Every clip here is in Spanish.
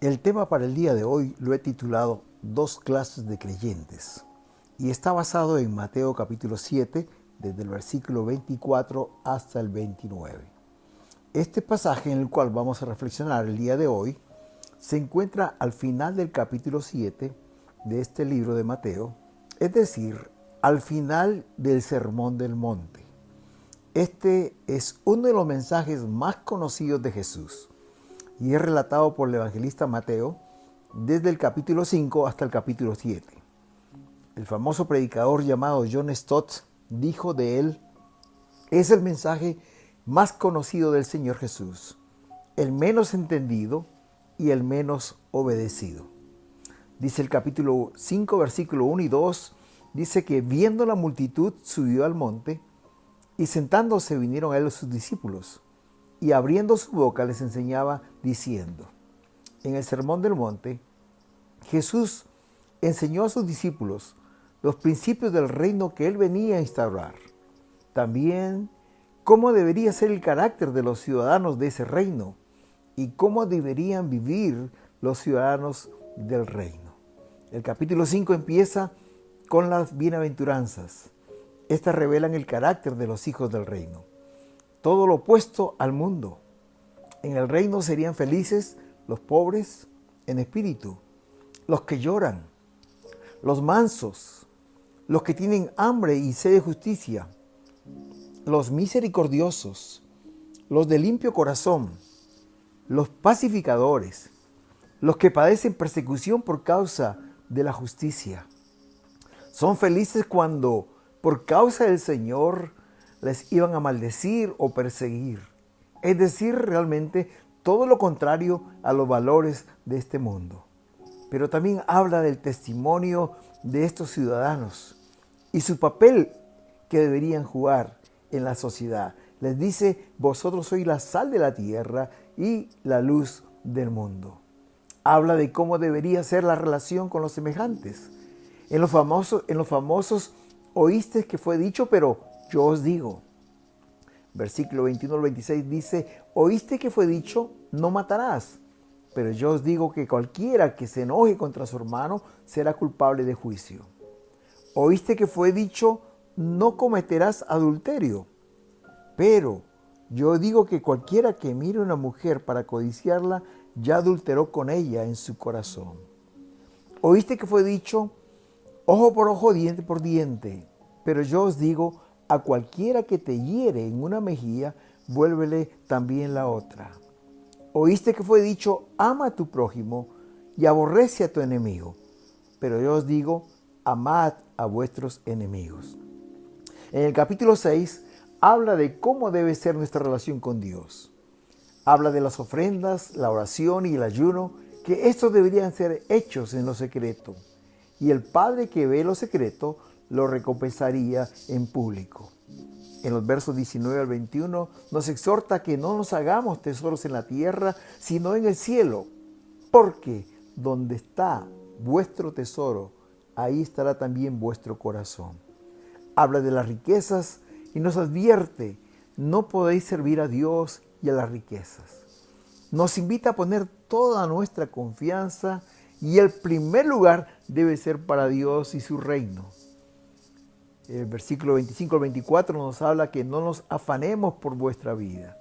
El tema para el día de hoy lo he titulado Dos clases de creyentes y está basado en Mateo capítulo 7, desde el versículo 24 hasta el 29. Este pasaje en el cual vamos a reflexionar el día de hoy se encuentra al final del capítulo 7 de este libro de Mateo, es decir, al final del Sermón del Monte. Este es uno de los mensajes más conocidos de Jesús y es relatado por el evangelista Mateo desde el capítulo 5 hasta el capítulo 7. El famoso predicador llamado John Stott dijo de él: es el mensaje más conocido del Señor Jesús, el menos entendido y el menos obedecido. Dice el capítulo 5, versículo 1 y 2, dice que viendo la multitud subió al monte y sentándose vinieron a él sus discípulos y abriendo su boca les enseñaba diciendo. En el Sermón del Monte, Jesús enseñó a sus discípulos los principios del reino que él venía a instaurar. También cómo debería ser el carácter de los ciudadanos de ese reino y cómo deberían vivir los ciudadanos del reino. El capítulo 5 empieza con las bienaventuranzas. Estas revelan el carácter de los hijos del reino. Todo lo opuesto al mundo. En el reino serían felices los pobres en espíritu, los que lloran, los mansos, los que tienen hambre y sed de justicia, los misericordiosos, los de limpio corazón, los pacificadores, los que padecen persecución por causa de la justicia. Son felices cuando, por causa del Señor, les iban a maldecir o perseguir. Es decir, realmente todo lo contrario a los valores de este mundo. Pero también habla del testimonio de estos ciudadanos y su papel que deberían jugar en la sociedad. Les dice: vosotros sois la sal de la tierra y la luz del mundo. Habla de cómo debería ser la relación con los semejantes. En los famosos oísteis que fue dicho, pero yo os digo. Versículo 21 al 26 dice: oíste que fue dicho, no matarás. Pero yo os digo que cualquiera que se enoje contra su hermano será culpable de juicio. Oíste que fue dicho, no cometerás adulterio. Pero yo digo que cualquiera que mire a una mujer para codiciarla, ya adulteró con ella en su corazón. Oíste que fue dicho, ojo por ojo, diente por diente. Pero yo os digo, a cualquiera que te hiere en una mejilla, vuélvele también la otra. Oíste que fue dicho, ama a tu prójimo y aborrece a tu enemigo. Pero yo os digo, amad a vuestros enemigos. En el capítulo 6 habla de cómo debe ser nuestra relación con Dios. Habla de las ofrendas, la oración y el ayuno, que estos deberían ser hechos en lo secreto. Y el Padre que ve lo secreto lo recompensaría en público. En los versos 19 al 21 nos exhorta que no nos hagamos tesoros en la tierra, sino en el cielo, porque donde está vuestro tesoro, ahí estará también vuestro corazón. Habla de las riquezas y nos advierte: no podéis servir a Dios y a las riquezas. Nos invita a poner toda nuestra confianza y el primer lugar debe ser para Dios y su reino. El versículo 25 al 24 nos habla que no nos afanemos por vuestra vida,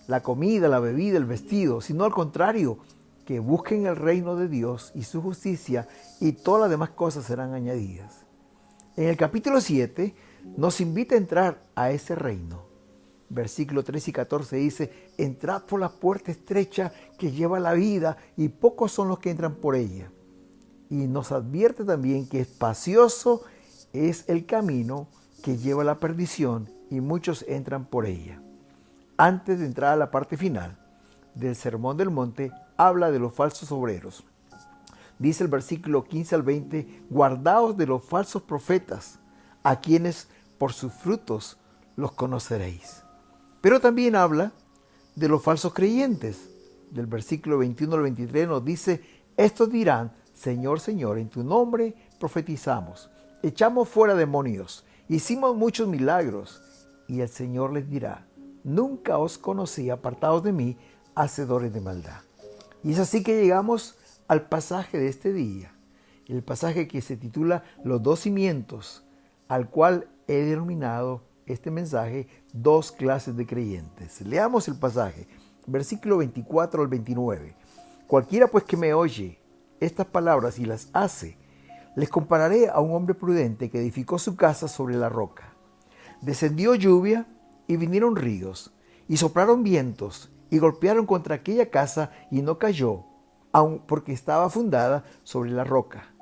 la comida, la bebida, el vestido, sino al contrario, que busquen el reino de Dios y su justicia, y todas las demás cosas serán añadidas. En el capítulo 7 nos invita a entrar a ese reino. Versículo 13 y 14 dice: entrad por la puerta estrecha que lleva a la vida, y pocos son los que entran por ella. Y nos advierte también que espacioso es el camino que lleva a la perdición, y muchos entran por ella. Antes de entrar a la parte final del Sermón del Monte, habla de los falsos obreros. Dice el versículo 15 al 20: guardaos de los falsos profetas, a quienes por sus frutos los conoceréis. Pero también habla de los falsos creyentes. Del versículo 21 al 23 nos dice: estos dirán, Señor, Señor, en tu nombre profetizamos, echamos fuera demonios, hicimos muchos milagros. Y el Señor les dirá: nunca os conocí, apartados de mí, hacedores de maldad. Y es así que llegamos al pasaje de este día, el pasaje que se titula Los dos cimientos, al cual he denominado este mensaje Dos clases de creyentes. Leamos el pasaje, versículo 24 al 29. Cualquiera pues que me oye estas palabras y las hace, les compararé a un hombre prudente que edificó su casa sobre la roca. Descendió lluvia y vinieron ríos, y soplaron vientos, y golpearon contra aquella casa, y no cayó, aun porque estaba fundada sobre la roca.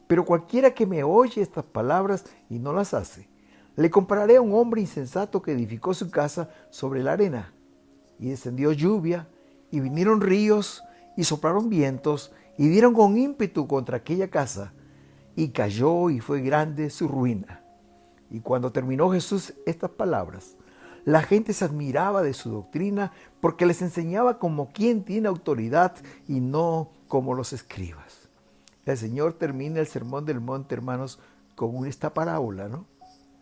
Pero cualquiera que me oye estas palabras y no las hace, le compararé a un hombre insensato que edificó su casa sobre la arena. Y descendió lluvia, y vinieron ríos, y soplaron vientos, y dieron con ímpetu contra aquella casa, y cayó, y fue grande su ruina. Y cuando terminó Jesús estas palabras, la gente se admiraba de su doctrina, porque les enseñaba como quien tiene autoridad y no como los escribas. El Señor termina el sermón del monte, hermanos, con esta parábola, ¿no?,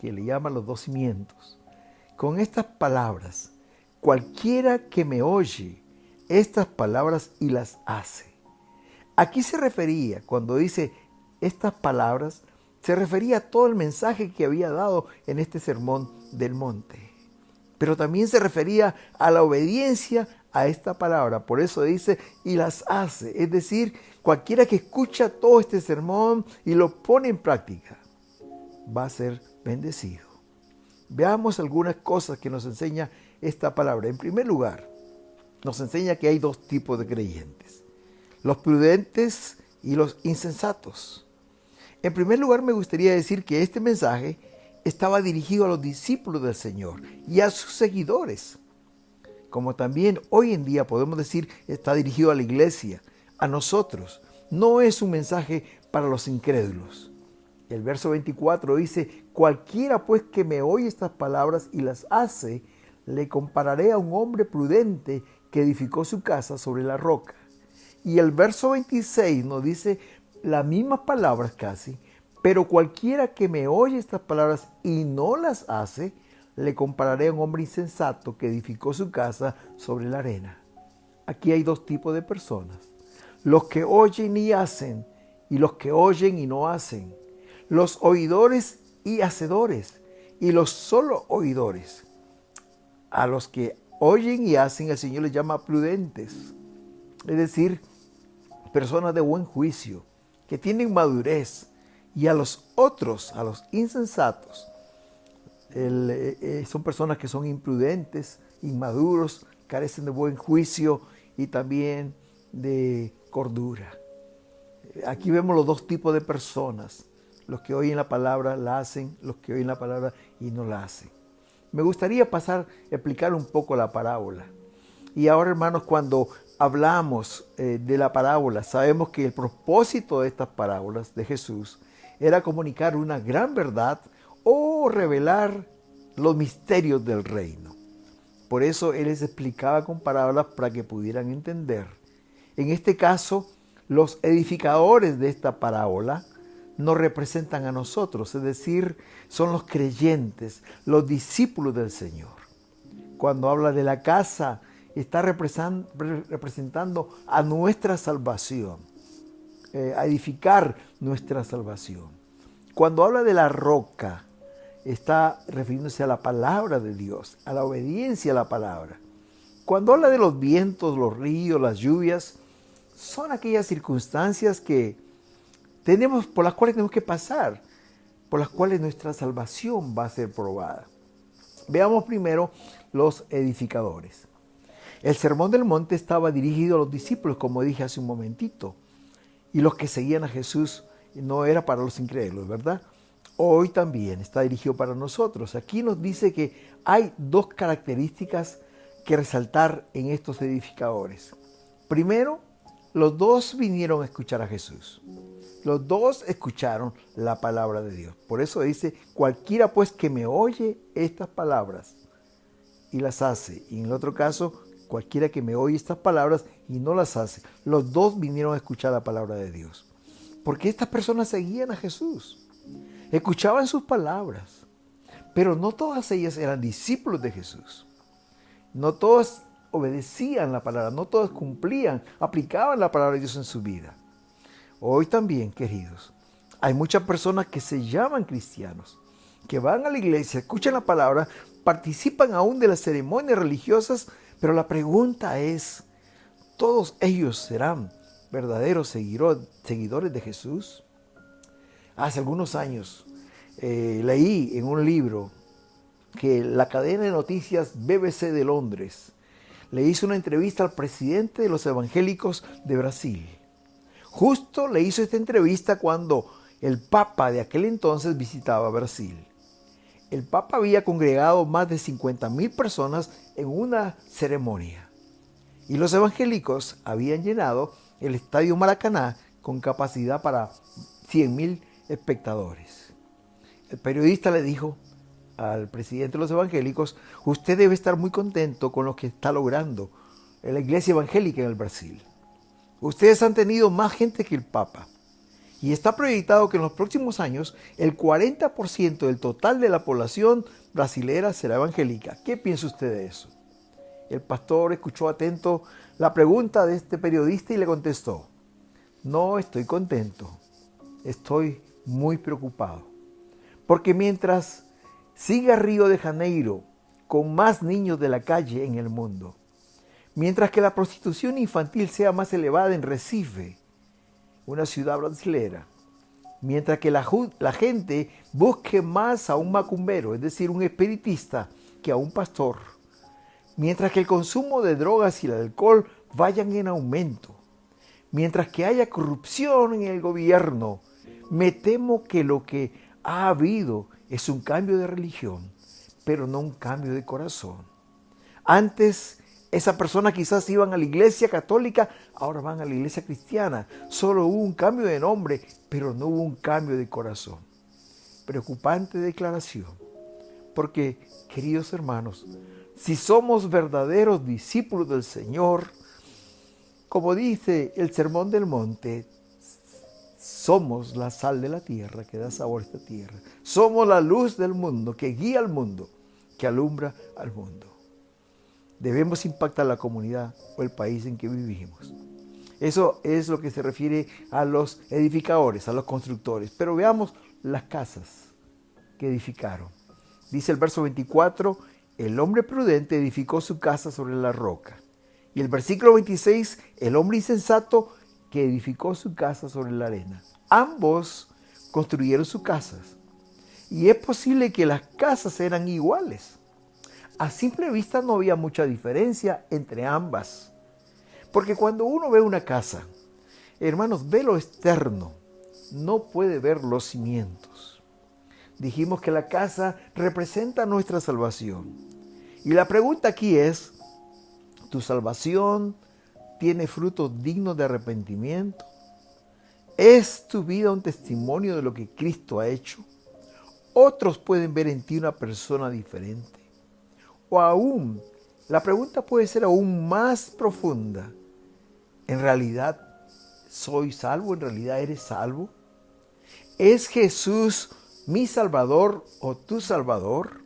que le llama los dos cimientos. Con estas palabras, cualquiera que me oye estas palabras y las hace. Aquí se refería, cuando dice estas palabras, se refería a todo el mensaje que había dado en este sermón del monte. Pero también se refería a la obediencia a esta palabra. Por eso dice, y las hace. Es decir, cualquiera que escucha todo este sermón y lo pone en práctica, va a ser bendecido. Veamos algunas cosas que nos enseña esta palabra. En primer lugar, nos enseña que hay dos tipos de creyentes: los prudentes y los insensatos. En primer lugar, me gustaría decir que este mensaje estaba dirigido a los discípulos del Señor y a sus seguidores. Como también hoy en día podemos decir, está dirigido a la iglesia, a nosotros. No es un mensaje para los incrédulos. El verso 24 dice, cualquiera pues que me oye estas palabras y las hace, le compararé a un hombre prudente que edificó su casa sobre la roca. Y el verso 26 nos dice las mismas palabras casi, pero cualquiera que me oye estas palabras y no las hace, le compararé a un hombre insensato que edificó su casa sobre la arena. Aquí hay dos tipos de personas: los que oyen y hacen, y los que oyen y no hacen, los oidores y hacedores, y los solo oidores. A los que oyen y hacen, el Señor les llama prudentes, es decir, personas de buen juicio, que tienen madurez. Y a los otros, a los insensatos, son personas que son imprudentes, inmaduros, carecen de buen juicio y también de cordura. Aquí vemos los dos tipos de personas: los que oyen la palabra la hacen, los que oyen la palabra y no la hacen. Me gustaría explicar un poco la parábola. Y ahora, hermanos, cuando hablamos de la parábola, sabemos que el propósito de estas parábolas de Jesús era comunicar una gran verdad o revelar los misterios del reino. Por eso Él les explicaba con parábolas para que pudieran entender. En este caso, los edificadores de esta parábola nos representan a nosotros, es decir, son los creyentes, los discípulos del Señor. Cuando habla de la casa, está representando a nuestra salvación, a edificar nuestra salvación. Cuando habla de la roca, está refiriéndose a la palabra de Dios, a la obediencia a la palabra. Cuando habla de los vientos, los ríos, las lluvias, son aquellas circunstancias por las cuales tenemos que pasar, por las cuales nuestra salvación va a ser probada. Veamos primero los edificadores. El sermón del monte estaba dirigido a los discípulos, como dije hace un momentito, y los que seguían a Jesús. No era para los incrédulos, ¿verdad? Hoy también está dirigido para nosotros. Aquí nos dice que hay dos características que resaltar en estos edificadores. Primero, los dos vinieron a escuchar a Jesús. Los dos escucharon la palabra de Dios. Por eso dice, cualquiera pues que me oye estas palabras y las hace. Y en el otro caso, cualquiera que me oye estas palabras y no las hace. Los dos vinieron a escuchar la palabra de Dios. Porque estas personas seguían a Jesús, escuchaban sus palabras, pero no todas ellas eran discípulos de Jesús. No todas obedecían la palabra, no todos cumplían, aplicaban la palabra de Dios en su vida. Hoy también, queridos, hay muchas personas que se llaman cristianos, que van a la iglesia, escuchan la palabra, participan aún de las ceremonias religiosas, pero la pregunta es, ¿todos ellos serán verdaderos seguidores de Jesús? Hace algunos años leí en un libro que la cadena de noticias BBC de Londres le hizo una entrevista al presidente de los evangélicos de Brasil. Justo le hizo esta entrevista cuando el Papa de aquel entonces visitaba Brasil. El Papa había congregado más de 50,000 personas en una ceremonia. Y los evangélicos habían llenado el Estadio Maracaná con capacidad para 100,000 espectadores. El periodista le dijo al presidente de los evangélicos: usted debe estar muy contento con lo que está logrando en la iglesia evangélica en el Brasil. Ustedes han tenido más gente que el Papa. Y está proyectado que en los próximos años el 40% del total de la población brasilera será evangélica. ¿Qué piensa usted de eso? El pastor escuchó atento la pregunta de este periodista y le contestó: no estoy contento, estoy muy preocupado. Porque mientras siga Río de Janeiro con más niños de la calle en el mundo, mientras que la prostitución infantil sea más elevada en Recife, una ciudad brasilera, mientras que la gente busque más a un macumbero, es decir, un espiritista, que a un pastor, mientras que el consumo de drogas y el alcohol vayan en aumento, mientras que haya corrupción en el gobierno, me temo que lo que ha habido es un cambio de religión, pero no un cambio de corazón. Antes, esas personas quizás iban a la iglesia católica, ahora van a la iglesia cristiana. Solo hubo un cambio de nombre, pero no hubo un cambio de corazón. Preocupante declaración. Porque, queridos hermanos, si somos verdaderos discípulos del Señor, como dice el Sermón del Monte, somos la sal de la tierra que da sabor a esta tierra. Somos la luz del mundo que guía al mundo, que alumbra al mundo. Debemos impactar la comunidad o el país en que vivimos. Eso es lo que se refiere a los edificadores, a los constructores. Pero veamos las casas que edificaron. Dice el verso 24, el hombre prudente edificó su casa sobre la roca. Y el versículo 26, el hombre insensato que edificó su casa sobre la arena. Ambos construyeron sus casas. Y es posible que las casas eran iguales. A simple vista no había mucha diferencia entre ambas. Porque cuando uno ve una casa, hermanos, ve lo externo, no puede ver los cimientos. Dijimos que la casa representa nuestra salvación. Y la pregunta aquí es, ¿tu salvación tiene frutos dignos de arrepentimiento? ¿Es tu vida un testimonio de lo que Cristo ha hecho? ¿Otros pueden ver en ti una persona diferente? O aún, la pregunta puede ser aún más profunda. ¿En realidad soy salvo? ¿En realidad eres salvo? ¿Es Jesús mi Salvador o tu Salvador?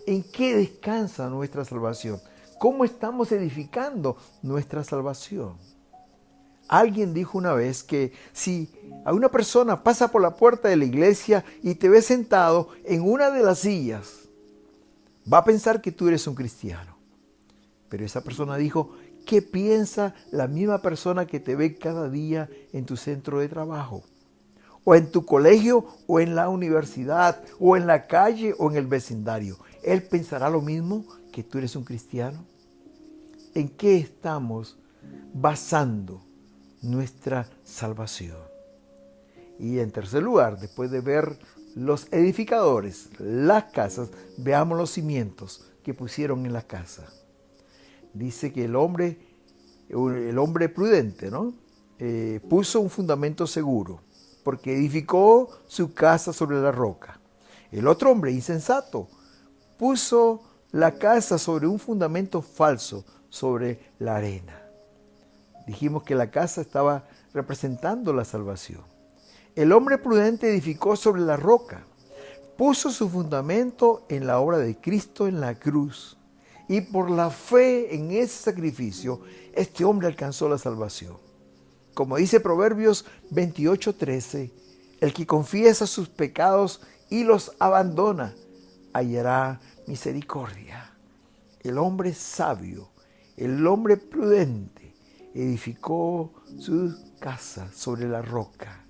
¿En qué descansa nuestra salvación? ¿Cómo estamos edificando nuestra salvación? Alguien dijo una vez que si a una persona pasa por la puerta de la iglesia y te ve sentado en una de las sillas, va a pensar que tú eres un cristiano. Pero esa persona dijo, ¿qué piensa la misma persona que te ve cada día en tu centro de trabajo? O en tu colegio, o en la universidad, o en la calle, o en el vecindario. ¿Él pensará lo mismo que tú eres un cristiano? ¿En qué estamos basando nuestra salvación? Y en tercer lugar, después de ver los edificadores, las casas, veamos los cimientos que pusieron en la casa. Dice que el hombre prudente, ¿no? Puso un fundamento seguro, porque edificó su casa sobre la roca. El otro hombre insensato puso la casa sobre un fundamento falso, sobre la arena. Dijimos que la casa estaba representando la salvación. El hombre prudente edificó sobre la roca, puso su fundamento en la obra de Cristo en la cruz Y por la fe en ese sacrificio, este hombre alcanzó la salvación. Como dice Proverbios 28:13, el que confiesa sus pecados y los abandona, hallará misericordia. El hombre sabio, el hombre prudente, edificó su casa sobre la roca.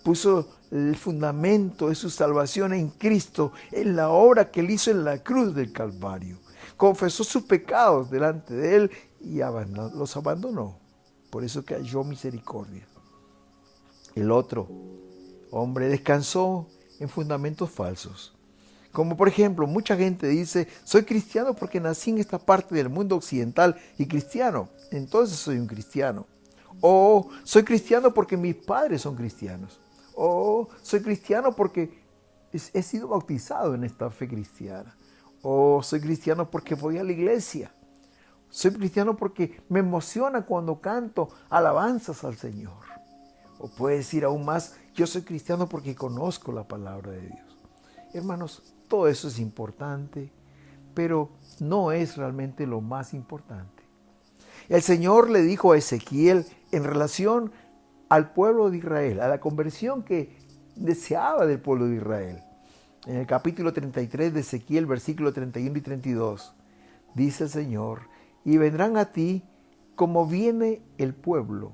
Puso el fundamento de su salvación en Cristo, en la obra que él hizo en la cruz del Calvario. Confesó sus pecados delante de él y los abandonó. Por eso que halló misericordia. El otro hombre descansó en fundamentos falsos. Como por ejemplo, mucha gente dice, soy cristiano porque nací en esta parte del mundo occidental y cristiano, entonces soy un cristiano. O soy cristiano porque mis padres son cristianos. O soy cristiano porque he sido bautizado en esta fe cristiana. O soy cristiano porque voy a la iglesia. Soy cristiano porque me emociona cuando canto alabanzas al Señor. O puedes decir aún más, yo soy cristiano porque conozco la palabra de Dios. Hermanos, todo eso es importante, pero no es realmente lo más importante. El Señor le dijo a Ezequiel en relación al pueblo de Israel, a la conversión que deseaba del pueblo de Israel. En el capítulo 33 de Ezequiel, versículos 31 y 32, dice el Señor, y vendrán a ti como viene el pueblo,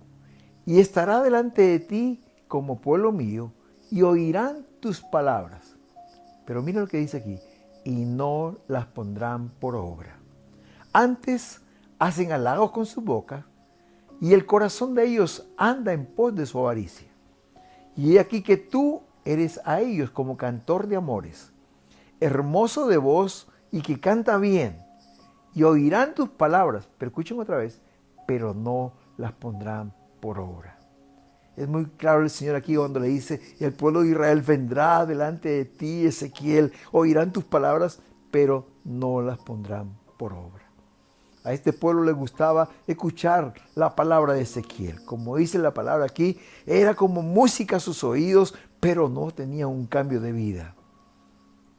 y estará delante de ti como pueblo mío, y oirán tus palabras. Pero mira lo que dice aquí, y no las pondrán por obra. Antes hacen halagos con su boca, y el corazón de ellos anda en pos de su avaricia. Y he aquí que tú eres a ellos como cantor de amores, hermoso de voz y que canta bien, y oirán tus palabras, pero escuchen otra vez, pero no las pondrán por obra. Es muy claro el Señor aquí cuando le dice, el pueblo de Israel vendrá delante de ti, Ezequiel, oirán tus palabras, pero no las pondrán por obra. A este pueblo le gustaba escuchar la palabra de Ezequiel. Como dice la palabra aquí, era como música a sus oídos, pero no tenía un cambio de vida.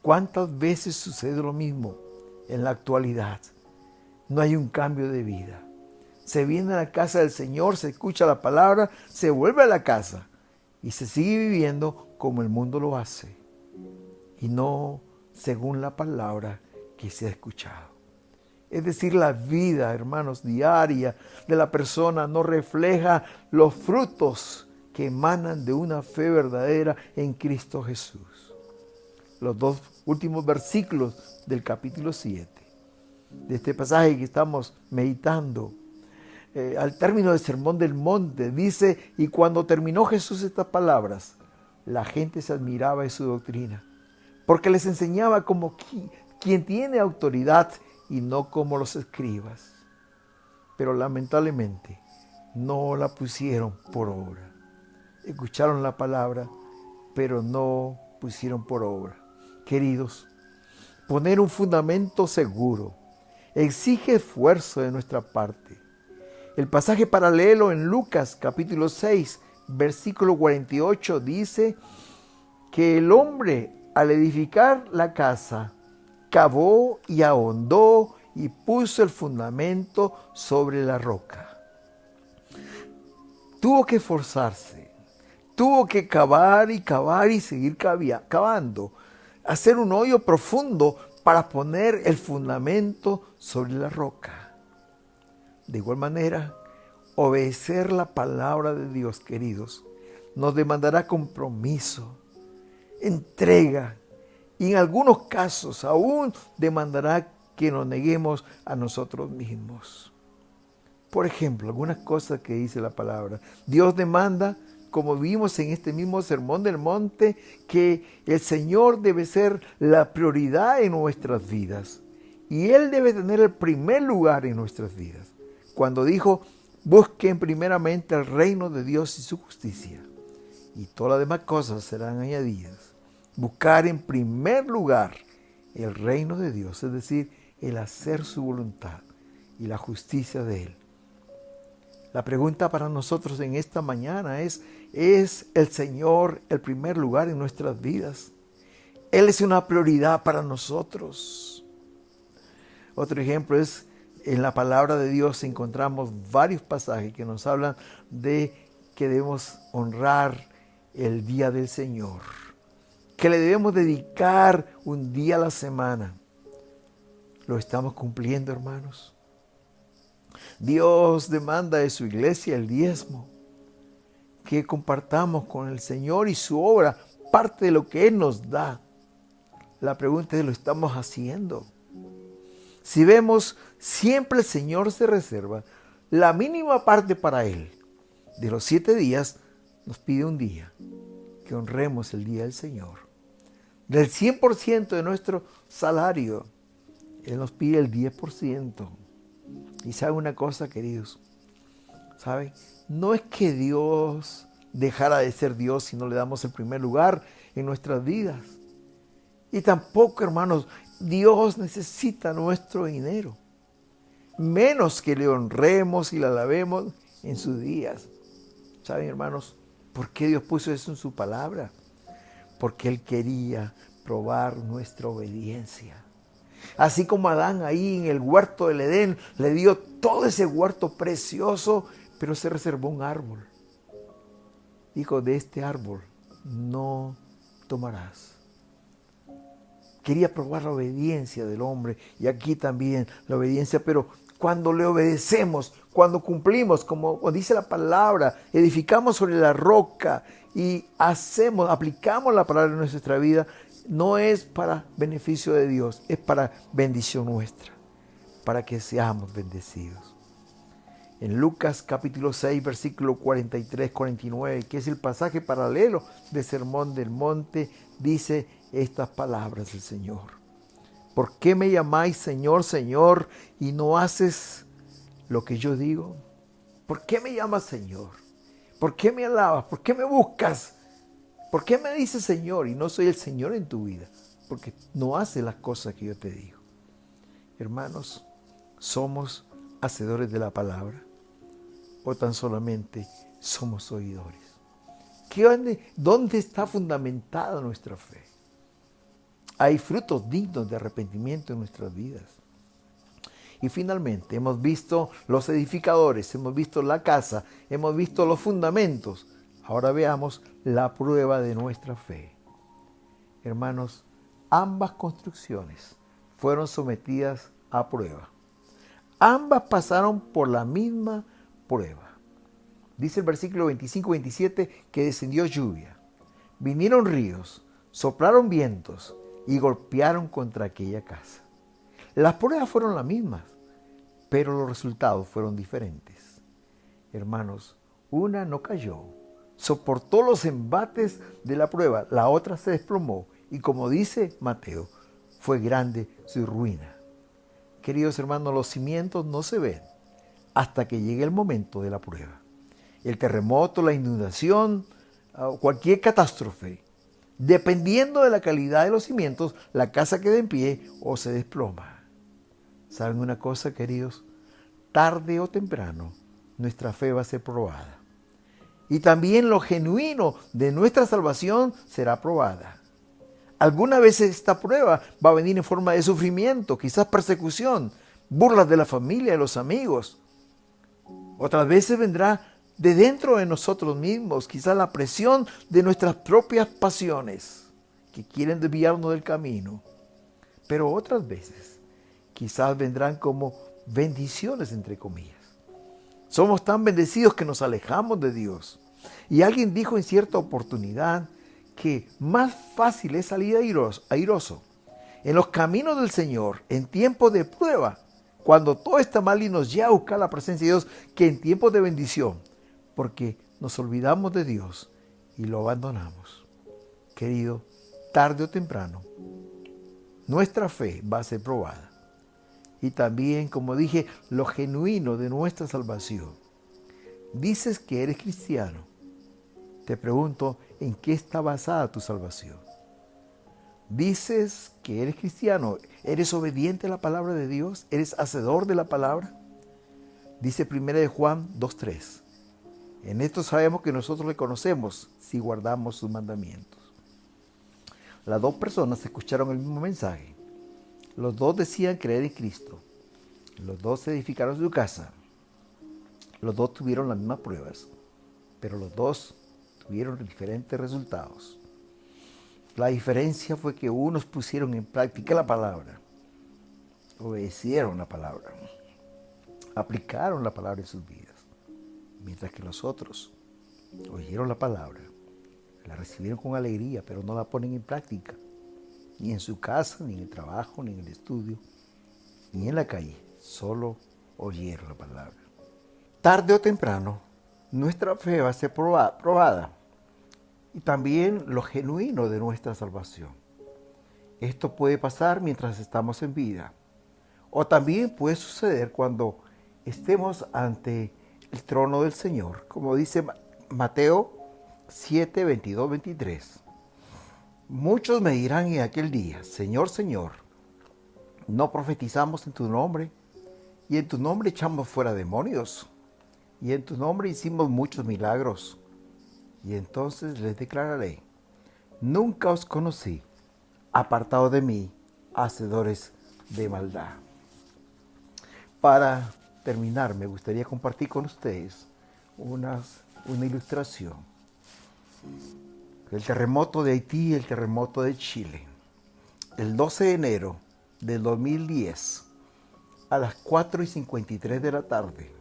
¿Cuántas veces sucede lo mismo en la actualidad? No hay un cambio de vida. Se viene a la casa del Señor, se escucha la palabra, se vuelve a la casa y se sigue viviendo como el mundo lo hace y no según la palabra que se ha escuchado. Es decir, la vida, hermanos, diaria de la persona no refleja los frutos que emanan de una fe verdadera en Cristo Jesús. Los dos últimos versículos del capítulo 7, de este pasaje que estamos meditando, al término del Sermón del Monte, dice, y cuando terminó Jesús estas palabras, la gente se admiraba de su doctrina, porque les enseñaba como quien tiene autoridad y no como los escribas. Pero lamentablemente no la pusieron por obra. Escucharon la palabra, pero no pusieron por obra. Queridos, poner un fundamento seguro exige esfuerzo de nuestra parte. El pasaje paralelo en Lucas capítulo 6, versículo 48 dice que el hombre al edificar la casa cavó y ahondó y puso el fundamento sobre la roca. Tuvo que esforzarse, tuvo que cavar y seguir cavando, hacer un hoyo profundo para poner el fundamento sobre la roca. De igual manera, obedecer la palabra de Dios, queridos, nos demandará compromiso, entrega y en algunos casos aún demandará que nos neguemos a nosotros mismos. Por ejemplo, algunas cosas que dice la palabra. Dios demanda, como vimos en este mismo Sermón del Monte, que el Señor debe ser la prioridad en nuestras vidas. Y Él debe tener el primer lugar en nuestras vidas. Cuando dijo, busquen primeramente el reino de Dios y su justicia, y todas las demás cosas serán añadidas. Buscar en primer lugar el reino de Dios, es decir, el hacer su voluntad y la justicia de Él. La pregunta para nosotros en esta mañana ¿es el Señor el primer lugar en nuestras vidas? Él es una prioridad para nosotros. Otro ejemplo es en la palabra de Dios encontramos varios pasajes que nos hablan de que debemos honrar el día del Señor, que le debemos dedicar un día a la semana. ¿Lo estamos cumpliendo, hermanos? Dios demanda de su iglesia el diezmo, que compartamos con el Señor y su obra parte de lo que Él nos da. La pregunta es, ¿lo estamos haciendo? Si vemos, siempre el Señor se reserva la mínima parte para Él. De los 7 días, nos pide un día, que honremos el día del Señor. Del 100% de nuestro salario, Él nos pide el 10%. Y sabe una cosa, queridos, ¿sabe? No es que Dios dejara de ser Dios si no le damos el primer lugar en nuestras vidas. Y tampoco, hermanos, Dios necesita nuestro dinero. Menos que le honremos y le alabemos en sus días. ¿Saben, hermanos, por qué Dios puso eso en su palabra? Porque Él quería probar nuestra obediencia. Así como Adán ahí en el huerto del Edén le dio todo ese huerto precioso, pero se reservó un árbol. Dijo, de este árbol no tomarás. Quería probar la obediencia del hombre y aquí también la obediencia, pero cuando le obedecemos, cuando cumplimos, como dice la palabra, edificamos sobre la roca y aplicamos la palabra en nuestra vida, no es para beneficio de Dios, es para bendición nuestra, para que seamos bendecidos. En Lucas capítulo 6, versículo 43-49, que es el pasaje paralelo del Sermón del Monte, dice estas palabras del Señor. ¿Por qué me llamáis Señor, Señor, y no haces lo que yo digo? ¿Por qué me llamas Señor? ¿Por qué me alabas? ¿Por qué me buscas? ¿Por qué me dices Señor y no soy el Señor en tu vida? Porque no haces las cosas que yo te digo. Hermanos, ¿somos hacedores de la palabra o tan solamente somos oidores? ¿Dónde está fundamentada nuestra fe? Hay frutos dignos de arrepentimiento en nuestras vidas. Y finalmente hemos visto los edificadores, hemos visto la casa, hemos visto los fundamentos. Ahora veamos la prueba de nuestra fe. Hermanos, ambas construcciones fueron sometidas a prueba. Ambas pasaron por la misma prueba. Dice el versículo 25-27 que descendió lluvia. Vinieron ríos, soplaron vientos y golpearon contra aquella casa. Las pruebas fueron las mismas, pero los resultados fueron diferentes. Hermanos, una no cayó, soportó los embates de la prueba, la otra se desplomó y como dice Mateo, fue grande su ruina. Queridos hermanos, los cimientos no se ven hasta que llegue el momento de la prueba. El terremoto, la inundación, cualquier catástrofe, dependiendo de la calidad de los cimientos, la casa queda en pie o se desploma. ¿Saben una cosa, queridos? Tarde o temprano, nuestra fe va a ser probada. Y también lo genuino de nuestra salvación será probada. Algunas veces esta prueba va a venir en forma de sufrimiento, quizás persecución, burlas de la familia, de los amigos. Otras veces vendrá de dentro de nosotros mismos, quizás la presión de nuestras propias pasiones que quieren desviarnos del camino. Pero otras veces quizás vendrán como bendiciones, entre comillas. Somos tan bendecidos que nos alejamos de Dios. Y alguien dijo en cierta oportunidad que más fácil es salir airoso en los caminos del Señor, en tiempos de prueba, cuando todo está mal y nos lleva a buscar la presencia de Dios, que en tiempos de bendición, porque nos olvidamos de Dios y lo abandonamos. Querido, tarde o temprano, nuestra fe va a ser probada. Y también, como dije, lo genuino de nuestra salvación. Dices que eres cristiano. Te pregunto, ¿en qué está basada tu salvación? Dices que eres cristiano. ¿Eres obediente a la palabra de Dios? ¿Eres hacedor de la palabra? Dice 1 Juan 2:3. En esto sabemos que nosotros le conocemos si guardamos sus mandamientos. Las dos personas escucharon el mismo mensaje. Los dos decían creer en Cristo. Los dos edificaron su casa. Los dos tuvieron las mismas pruebas, pero los dos tuvieron diferentes resultados. La diferencia fue que unos pusieron en práctica la palabra, obedecieron la palabra, aplicaron la palabra en sus vidas, mientras que los otros oyeron la palabra, la recibieron con alegría, pero no la ponen en práctica, ni en su casa, ni en el trabajo, ni en el estudio, ni en la calle, solo oyeron la palabra. Tarde o temprano, nuestra fe va a ser probada y también lo genuino de nuestra salvación. Esto puede pasar mientras estamos en vida, o también puede suceder cuando estemos ante el trono del Señor, como dice Mateo 7, 22, 23. Muchos me dirán en aquel día: Señor, Señor, ¿no profetizamos en tu nombre? Y en tu nombre echamos fuera demonios, y en tu nombre hicimos muchos milagros. Y entonces les declararé: nunca os conocí, apartados de mí, hacedores de maldad. Para terminar, me gustaría compartir con ustedes una ilustración. El terremoto de Haití y el terremoto de Chile. El 12 de enero del 2010, a las 4:53 de la tarde,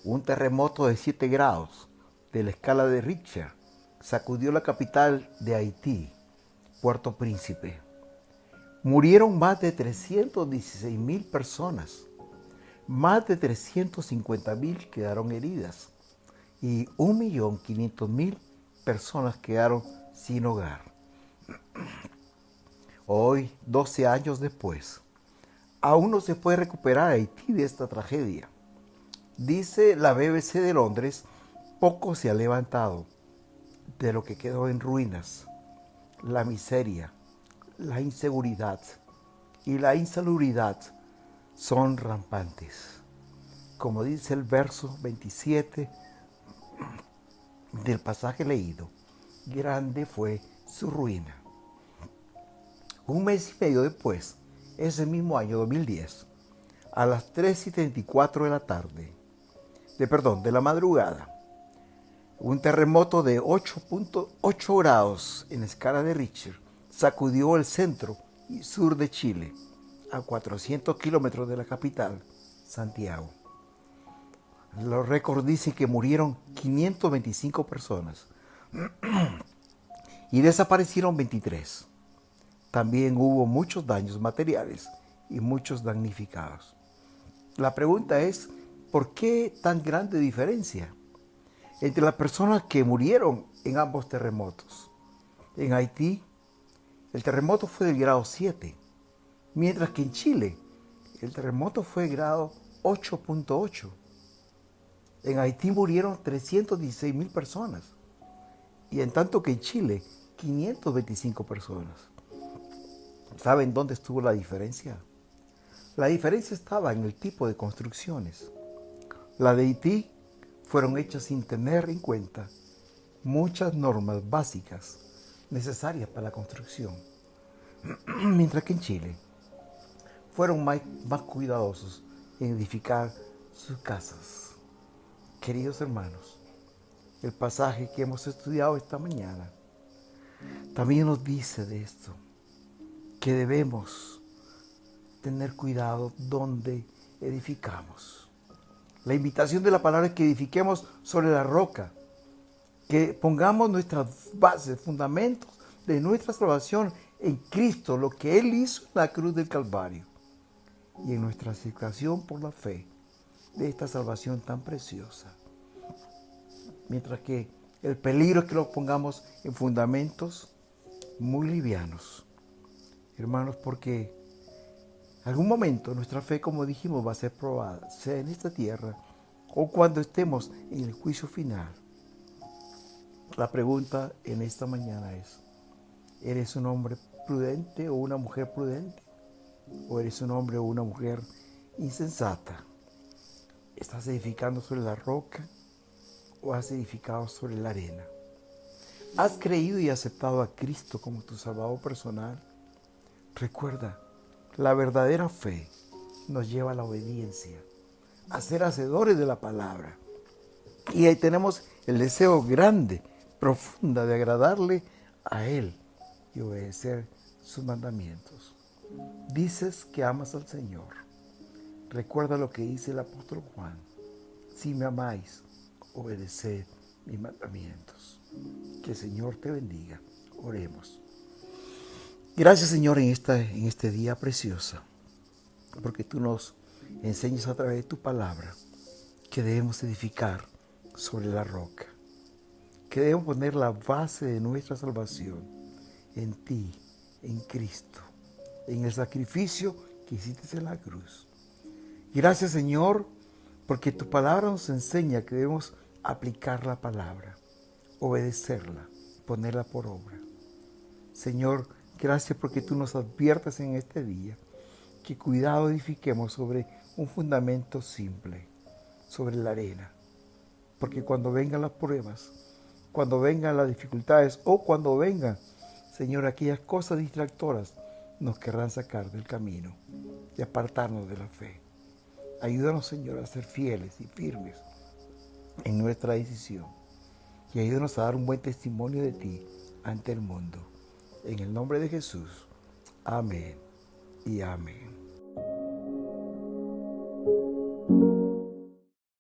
un terremoto de 7 grados de la escala de Richter sacudió la capital de Haití, Puerto Príncipe. Murieron más de 316,000 personas. Más de 350,000 quedaron heridas y 1,500,000 personas quedaron sin hogar. Hoy, 12 años después, aún no se puede recuperar Haití de esta tragedia. Dice la BBC de Londres: poco se ha levantado de lo que quedó en ruinas. La miseria, la inseguridad y la insalubridad son rampantes. Como dice el verso 27 del pasaje leído, grande fue su ruina. Un mes y medio después, ese mismo año 2010, a las 3:34 de la tarde, de la madrugada, un terremoto de 8.8 grados en escala de Richter sacudió el centro y sur de Chile, a 400 kilómetros de la capital, Santiago. Los récords dicen que murieron 525 personas y desaparecieron 23. También hubo muchos daños materiales y muchos damnificados. La pregunta es: ¿por qué tan grande diferencia entre las personas que murieron en ambos terremotos? En Haití, el terremoto fue del grado 7, mientras que en Chile, el terremoto fue de grado 8.8. En Haití murieron 316,000 personas, y en tanto que en Chile, 525 personas. ¿Saben dónde estuvo la diferencia? La diferencia estaba en el tipo de construcciones. La de Haití fueron hechas sin tener en cuenta muchas normas básicas necesarias para la construcción, mientras que en Chile fueron más cuidadosos en edificar sus casas. Queridos hermanos, el pasaje que hemos estudiado esta mañana también nos dice de esto, que debemos tener cuidado donde edificamos. La invitación de la palabra es que edifiquemos sobre la roca, que pongamos nuestras bases, fundamentos de nuestra salvación en Cristo, lo que Él hizo en la cruz del Calvario, y en nuestra aceptación por la fe de esta salvación tan preciosa. Mientras que el peligro es que lo pongamos en fundamentos muy livianos, hermanos, porque en algún momento nuestra fe, como dijimos, va a ser probada, sea en esta tierra o cuando estemos en el juicio final. La pregunta en esta mañana es: ¿eres un hombre prudente o una mujer prudente? ¿O eres un hombre o una mujer insensata? ¿Estás edificando sobre la roca o has edificado sobre la arena? ¿Has creído y aceptado a Cristo como tu Salvador personal? Recuerda, La verdadera fe nos lleva a la obediencia, a ser hacedores de la palabra. Y ahí tenemos el deseo grande, profunda de agradarle a Él y obedecer sus mandamientos. Dices que amas al Señor. Recuerda lo que dice el apóstol Juan. Si me amáis, obedeced mis mandamientos. Que el Señor te bendiga. Oremos. Gracias, Señor, en este día precioso, porque tú nos enseñas a través de tu palabra que debemos edificar sobre la roca, que debemos poner la base de nuestra salvación en ti, en Cristo, en el sacrificio que hiciste en la cruz. Gracias, Señor, porque tu palabra nos enseña que debemos aplicar la palabra, obedecerla, ponerla por obra. Señor, gracias porque tú nos adviertes en este día que cuidado edifiquemos sobre un fundamento simple, sobre la arena. Porque cuando vengan las pruebas, cuando vengan las dificultades o cuando vengan, Señor, aquellas cosas distractoras, nos querrán sacar del camino y apartarnos de la fe. Ayúdanos, Señor, a ser fieles y firmes en nuestra decisión. Y ayúdanos a dar un buen testimonio de ti ante el mundo. En el nombre de Jesús. Amén y amén.